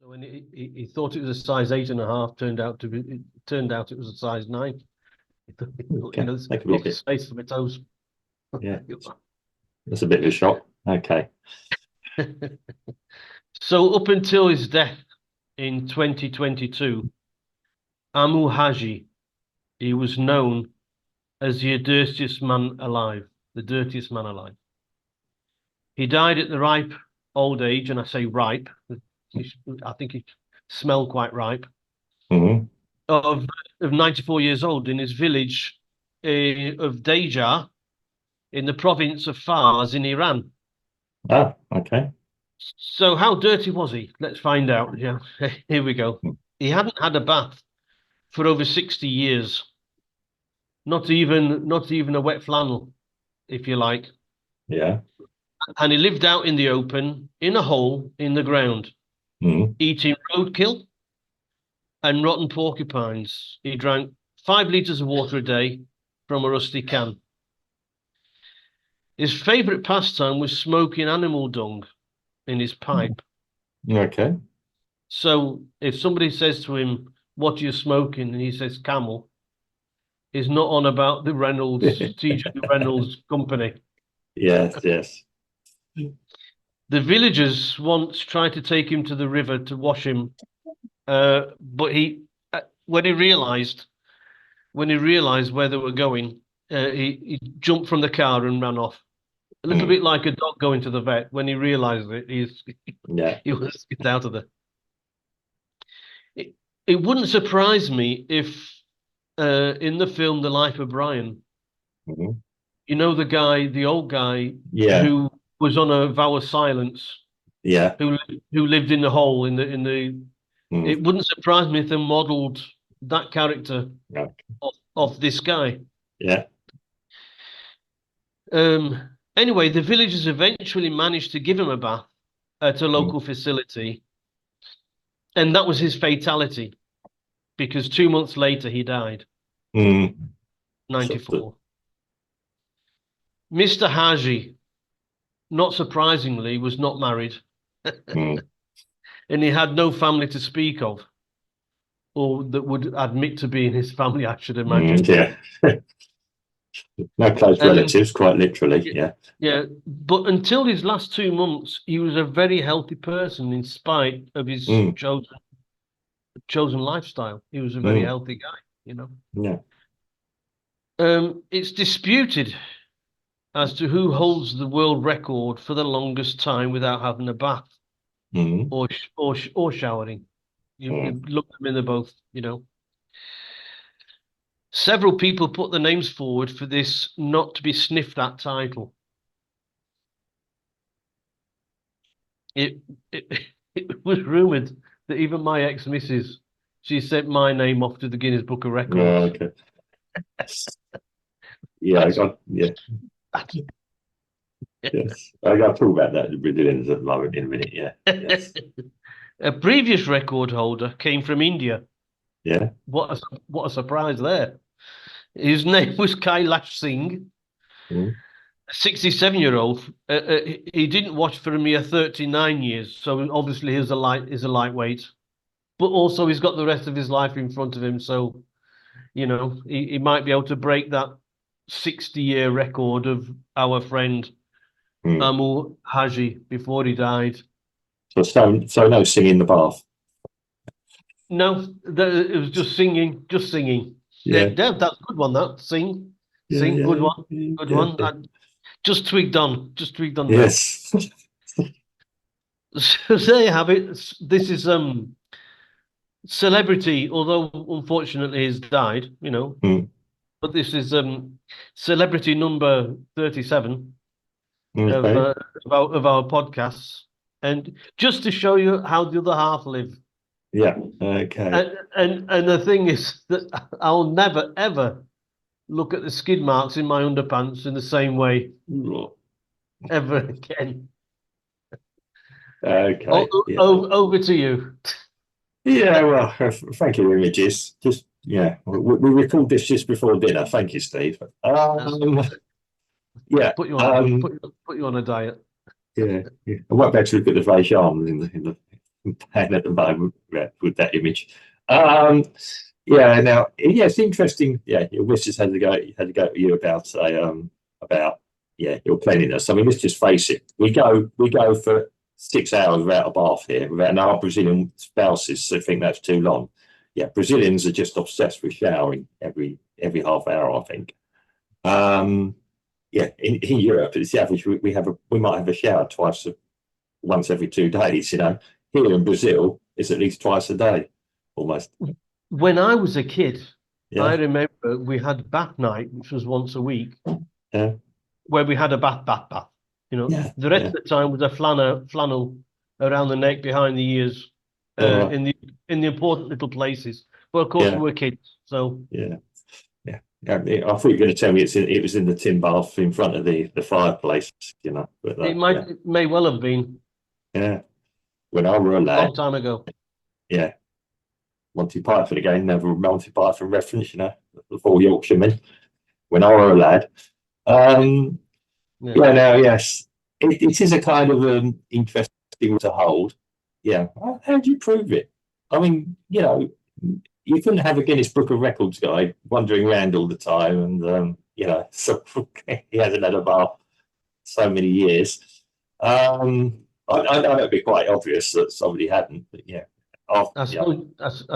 So when he thought it was a size 8.5, turned out it was a size 9. Okay, There's that could be a lots of bit. space for my toes. Yeah, that's a bit of a shock. Okay. So up until his death in 2022, Amou Haji, he was known as the dirtiest man alive, the dirtiest man alive. He died at the ripe old age, and I say ripe. I think he smelled quite ripe. Hmm. Of 94 years old in his village of Deja in the province of Fars in Iran. Ah, okay. So how dirty was he? Let's find out. Yeah, here we go. He hadn't had a bath for over 60 years. Not even a wet flannel, if you like. Yeah. And he lived out in the open, in a hole in the ground, Mm. eating roadkill and rotten porcupines. He drank 5 liters of water a day from a rusty can. His favourite pastime was smoking animal dung in his pipe. Okay. So if somebody says to him, "What are you smoking?" and he says Camel, he's not on about the Reynolds, TJ Reynolds company. Yes, yes. The villagers once tried to take him to the river to wash him, but when he realised where they were going, he jumped from the car and ran off. A little Mm. bit like a dog going to the vet. When he realised it, Yeah. he was get out of there. It, it wouldn't surprise me if in the film The Life of Brian, Mhm. the old guy Yeah. who was on a vow of silence, Yeah. who lived in the hole in the. Mm. It wouldn't surprise me if they modelled that character Yeah. of this guy. Yeah. Anyway, the villagers eventually managed to give him a bath at a Mm. local facility, and that was his fatality because 2 months later he died, Mm. So, 94. Mr. Haji, not surprisingly, was not married, mm. and he had no family to speak of, or that would admit to being his family, I should Mm. imagine. Yeah. No close And relatives, quite literally. Yeah. yeah, but until his last 2 months, he was a very healthy person in spite of his Mm. chosen lifestyle. He was a very Mm. healthy guy. Yeah. It's disputed as to who holds the world record for the longest time without having a bath Mm. or showering. You Mm. look them in the both. Several people put their names forward for this not to be sniffed at title. It it, it was rumored that even my ex-missus, she sent my name off to the Guinness Book of Oh, Records. okay. Yeah. I That's, got. Yeah. that's Yes. I got to talk about that. The Brazilians at the moment in a minute. Yeah. Yes. A previous record holder came from India. Yeah. What a surprise there. His name was Kailash Singh, Mm. a 67-year-old. He didn't watch for a mere 39 years, so obviously he's a lightweight. But also he's got the rest of his life in front of him, so he might be able to break that 60-year record of our friend Mm. Amou Haji before he died. So no singing in the bath. No, it was just singing, just singing. Yeah, Yeah. that's a good one. That Yeah. sing, good Yeah. one, good Yeah. one. Yeah. Just tweaked on there. Yes. So there you have it. This is celebrity, although unfortunately he's died. Mm. But this is celebrity number 37 of Okay. uh, of our podcasts, and just to show you how the other half live. Yeah. Okay. And the thing is that I'll never ever look at the skid marks in my underpants in the same way ever again. Okay. Yeah. Over to you. Yeah. Well, thank you, Images. Just yeah, we record this just before dinner. Thank you, Steve. That's Yeah. put you on put you on a diet. Yeah. Yeah. I won't be able to look at the Vajam in the pan at the moment with that image. Yeah, now it's interesting. Yeah, your missus had to go to you about about your cleanliness. I mean, let's just face it. We go for 6 hours without a bath here, and our Brazilian spouses think that's too long. Yeah, Brazilians are just obsessed with showering every half hour, I think. Yeah, in Europe, it's the average. We might have a shower once every 2 days. You know, here in Brazil, it's at least twice a day, almost. When I was a kid, Yeah. I remember we had bath night, which was once a week, Yeah. where we had a bath. You know, Yeah, the rest of the time was a flannel around the neck, behind the ears, Right. in the important little places. But of course, we were kids, so Yeah. I thought you were going to tell me it was in the tin bath in front of the fireplace, you know. But it may well have been when I were a a lad, long time ago. yeah. Monty Python again, never Monty Python reference, you know, the 4 Yorkshiremen. When I were a lad, now yes, it is a kind of interesting to hold. Yeah, how do you prove it? I mean, you know, you couldn't have a Guinness Book of Records guy wandering around all the time, and you know, so he hasn't had a bath so many years. I know it'd be quite obvious that somebody hadn't, but yeah. I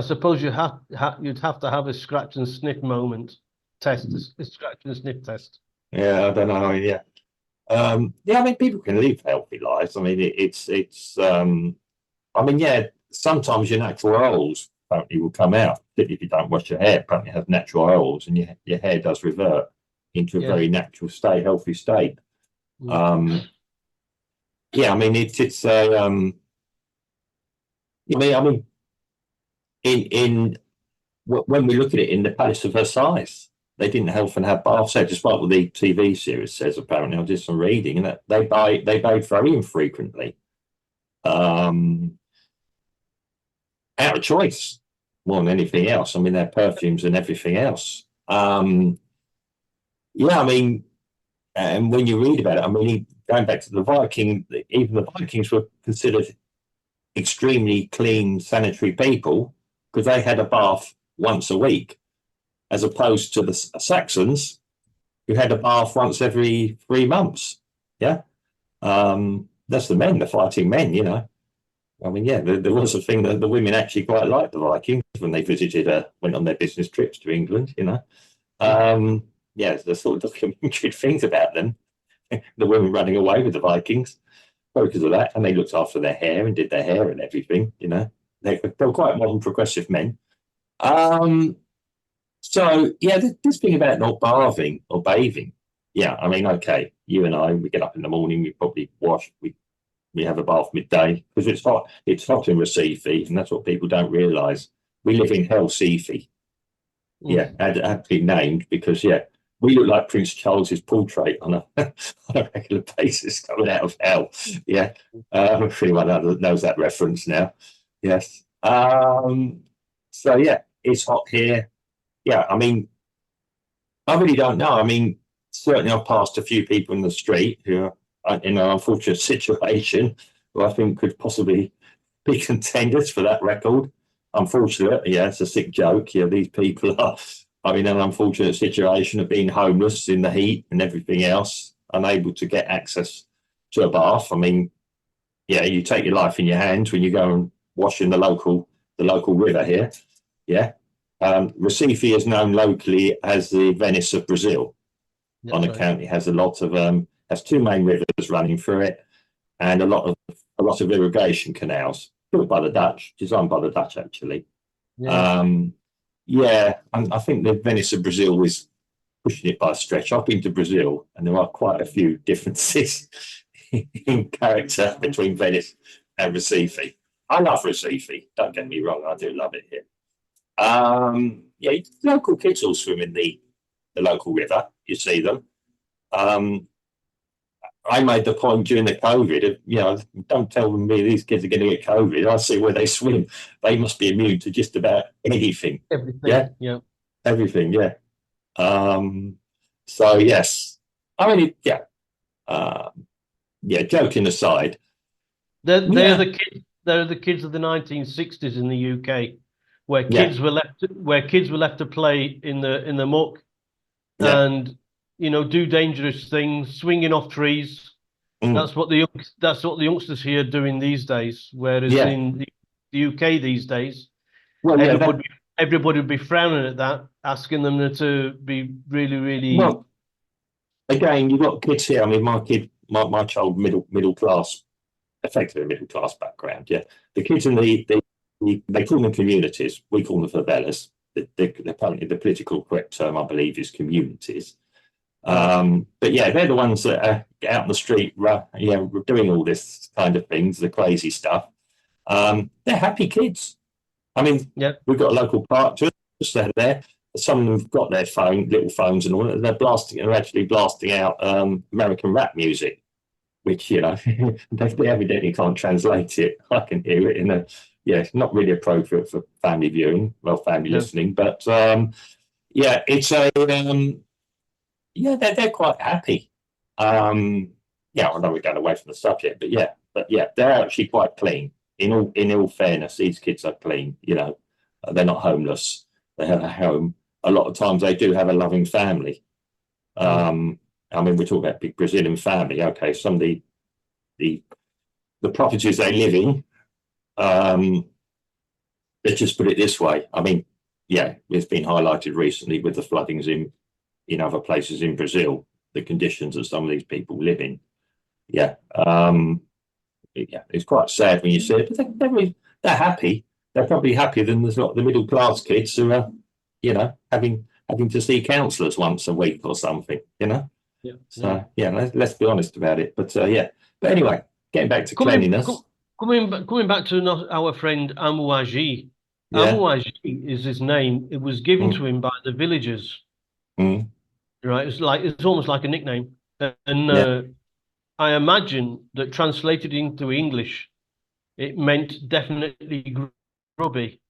suppose you'd have to have a scratch and sniff moment test, a scratch and sniff test. Yeah, I don't know. Yeah. I mean, people can live healthy lives. I mean, I mean, yeah, sometimes your natural oils apparently will come out, particularly if you don't wash your hair. Apparently, it has natural oils, and your hair does revert into a very natural state, healthy state. Yeah, I mean, it's a, I mean, when we look at it in the Palace of Versailles, they didn't often have baths there, despite what the TV series says. Apparently, I did some reading, and that they bathed very infrequently, out of choice more than anything else. I mean, their perfumes and everything else. I mean, and when you read about it, I mean, going back to the even the Vikings were considered extremely clean, sanitary people because they had a bath once a week, as opposed to the Saxons who had a bath once every 3 months. Yeah. That's the fighting men, you know. I mean, yeah, there was a thing that the women actually quite liked the Vikings when they went on their business trips to England, you know. There's sort of documentary things about them, the women running away with the Vikings because of that, and they looked after their hair and did their hair and everything, you know. They were quite modern, progressive men. So, yeah, this thing about not bathing or bathing, yeah, I mean, okay, you and I, we get up in the morning, we probably wash, we have a bath midday because it's hot in Recife, and that's what people don't realise. We live in Helsinki. Yeah, had been named because, yeah, we look like Prince Charles's portrait on a regular basis coming out of hell. Yeah, if anyone knows that reference now. Yes. So, yeah, it's hot here. Yeah, I mean, I really don't know. I mean, certainly I've passed a few people in the street who are in an unfortunate situation who I think could possibly be contenders for that record. Unfortunately, yeah, it's a sick joke. Yeah, these people are in an unfortunate situation of being homeless in the heat and everything else, unable to get access to a bath. I mean, yeah, you take your life in your hands when you go and wash in the local river here. Yeah. Recife is known locally as the Venice of Brazil, on account it has a lot of has 2 main rivers running through it, and a lot of irrigation canals built by the Dutch, designed by the Dutch actually. And I think the Venice of Brazil is pushing it by a stretch. I've been to Brazil, and there are quite a few differences in character between Venice and Recife. I love Recife. Don't get me wrong, I do love it here. Local kids all swim in the local river. You see them. I made the point during the COVID, you know, don't tell me these kids are going to get COVID. I see where they swim. They must be immune to just about anything. Everything. Yeah. Everything. Yeah. So yes, I mean, joking aside, They're they're the kids of the 1960s in the UK, where Yeah. kids were left to play in the muck Yeah. and do dangerous things, swinging off trees. Mm. That's what the youngsters here are doing these days. Whereas Yeah. in the UK these days, Well, yeah. everybody would be frowning at that, asking them to be really, really. Well, again, you've got kids here. I mean, my child, middle class, effectively middle class background. Yeah, the kids in they call them communities. We call them favelas. Apparently, the political correct term, I believe, is communities. But yeah, they're the ones that are out in the street, doing all this kind of things, the crazy stuff. They're happy kids. I mean, Yeah. we've got a local park just there. Some of them have got their little phones and all that. They're actually blasting out American rap music, which, they evidently can't translate it. I can hear it it's not really appropriate for family viewing, family listening. But it's they're quite happy. I know we're going away from the subject, but they're actually quite clean. In all fairness, these kids are clean. They're not homeless. They have a home. A lot of times they do have a loving family. I mean, we're talking about big Brazilian family. Okay, some of the properties they live in, let's just put it this way. I mean, it's been highlighted recently with the floodings in other places in Brazil, the conditions that some of these people live in. It's quite sad when you see it, but they're happy. They're probably happier than the middle class kids who are, having to see counsellors once a week or something. So let's be honest about it. But but anyway, getting back to cleanliness. Coming back to our friend Amou Haji. Yeah. Amou Haji is his name. It was given to him by the villagers. Right, it's almost like a nickname, and I imagine that translated into English, it meant definitely grubby.